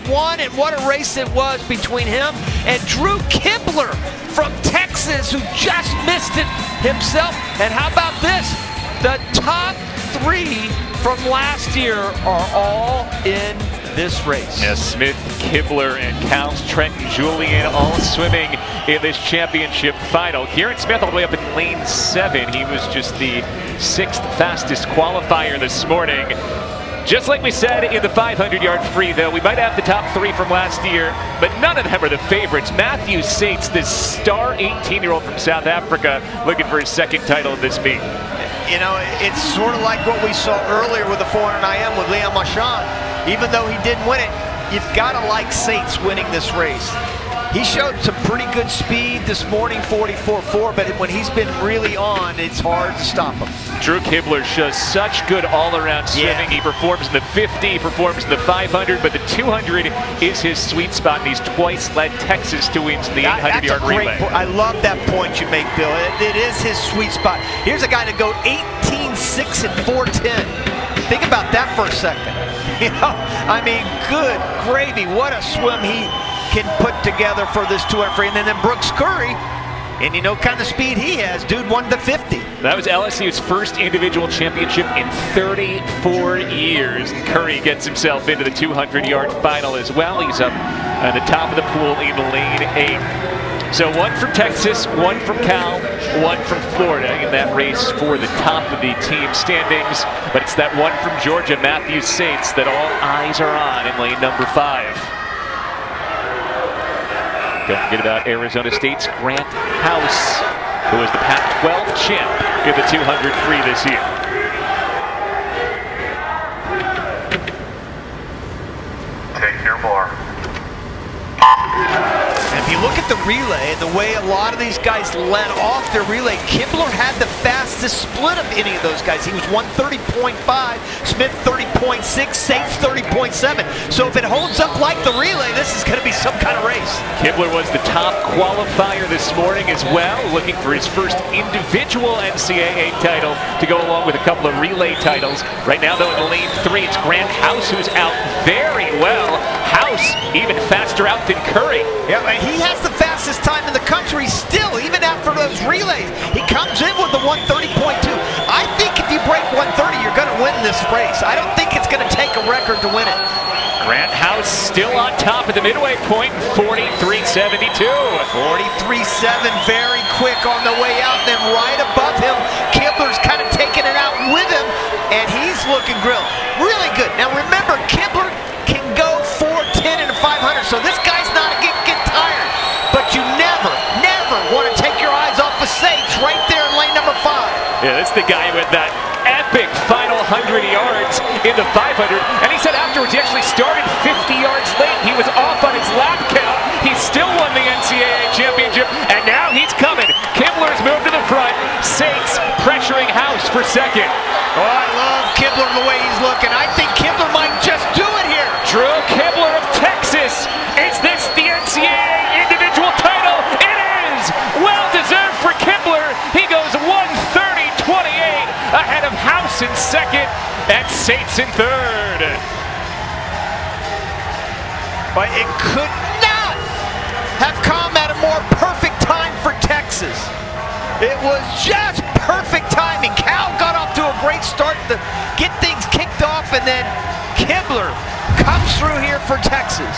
won, and what a race it was between him and Drew Kibler from Texas, who just missed it himself. And how about this? The top 3 from last year are all in this race. Yeah, Smith, Kibler, and Counts, Trenton, Julian all swimming in this championship final. Kieran Smith all the way up in lane 7. He was just the 6th fastest qualifier this morning. Just like we said in the 500-yard free, though, we might have the top 3 from last year, but none of them are the favorites. Matthew Sates, this star 18-year-old from South Africa, looking for his 2nd title of this meet. You know, it's sort of like what we saw earlier with the 400 IM with Liam Marchand. Even though he didn't win it, you've got to like Sates winning this race. He showed some pretty good speed this morning, 44.4, but when he's been really on, it's hard to stop him. Drew Kibler shows such good all-around swimming. He performs in the 50, he performs in the 500, but the 200 is his sweet spot, and he's twice led Texas to wins in the 800-yard relay. I love that point you make, Bill. It is his sweet spot. Here's a guy to go 18.6 and 4:10. Think about that for a second. You know, I mean, good gravy. What a swim he can put together for this 200 free. And then Brooks Curry, and you know kind of speed he has, dude, 1 to 50. That was LSU's first individual championship in 34 years. And Curry gets himself into the 200-yard final as well. He's up at the top of the pool in lane 8. So 1 from Texas, 1 from Cal, 1 from Florida in that race for the top of the team standings. But it's that 1 from Georgia, Matthew Sates, that all eyes are on in lane number 5. Don't forget about Arizona State's Grant House, who was the Pac-12 champ in the 200 free this year. Take your more. If you look at the relay and the way a lot of these guys led off their relay, Kibler had the fastest split of any of those guys. He was 1:30.5, Smith 30.6, Sates 30.7. So if it holds up like the relay, this is going to be some kind of race. Kibler was the top qualifier this morning as well, looking for his first individual NCAA title to go along with a couple of relay titles. Right now, though, in lane 3, it's Grant House who's out very well. House even faster out than Curry. Yeah, he has the fastest time in the country still, even after those relays. He comes in with the 1:30.2. I think if you break 1:30, you're going to win this race. I don't think it's going to take a record to win it. Grant House still on top at the midway point, 43.72. 43.7, very quick on the way out. Then right above him, Kibler's kind of taking it out with him, and he's looking grilled. Really good. Now remember, Kibler can go 4:10 and a 500, so this guy's not get tired. But you never want to take your eyes off of Sates right there in lane number 5. Yeah, that's the guy with that epic final 100 yards in the 500. And he said afterwards he actually started 50 yards late. He was off on his lap count. He still won the NCAA championship, and now he's coming. Kibler's moved to the front. Sates pressuring House for 2nd. Oh, I love Kibler the way he's looking. I think Kibler might just do it here. Drew Kibler of Texas. Is this the NCAA individual title? It is! Well deserved for Kibler. He goes 1:30.28 ahead of House in 2nd and Sates in 3rd. But it could not have come at a more perfect time for Texas. It was just perfect timing. Cal got off to a great start to get things kicked off, and then Kibler comes through here for Texas.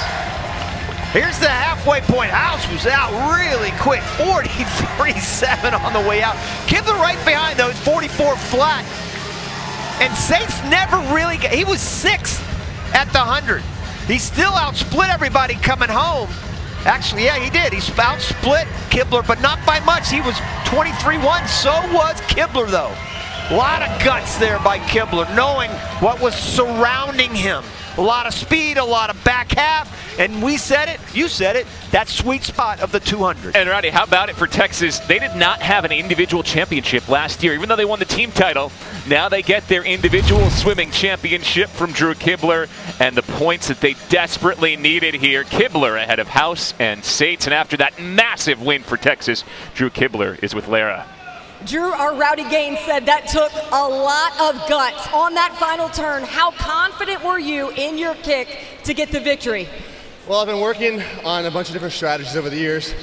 Here's the halfway point. House was out really quick, 43.7 on the way out. Kibler right behind those, 44 flat. And Sates never really, he was 6th at the 100. He still outsplit everybody coming home. Actually, yeah, he did. He outsplit Kibler, but not by much. He was 23.1. So was Kibler, though. A lot of guts there by Kibler, knowing what was surrounding him. A lot of speed, a lot of back half, and we said it, you said it, that sweet spot of the 200. And Roddy, how about it for Texas? They did not have an individual championship last year, even though they won the team title. Now they get their individual swimming championship from Drew Kibler, and the points that they desperately needed here. Kibler ahead of House and Sates, and after that massive win for Texas, Drew Kibler is with Lara. Drew, our Rowdy Gaines said that took a lot of guts on that final turn. How confident were you in your kick to get the victory? Well, I've been working on a bunch of different strategies over the years,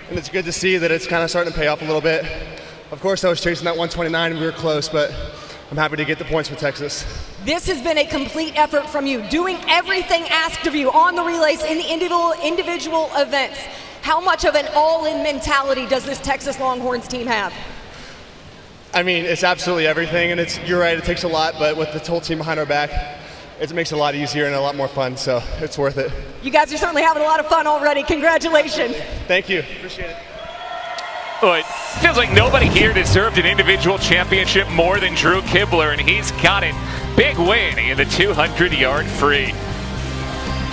and it's good to see that it's kind of starting to pay off a little bit. Of course, I was chasing that 129 and we were close, but I'm happy to get the points for Texas. This has been a complete effort from you, doing everything asked of you on the relays in the individual events. How much of an all-in mentality does this Texas Longhorns team have? I mean, it's absolutely everything, and you're right, it takes a lot, but with the whole team behind our back, it makes it a lot easier and a lot more fun, so it's worth it. You guys are certainly having a lot of fun already. Congratulations. Thank you. Appreciate it. Well, it feels like nobody here deserved an individual championship more than Drew Kibler, and he's got it. Big win in the 200-yard free.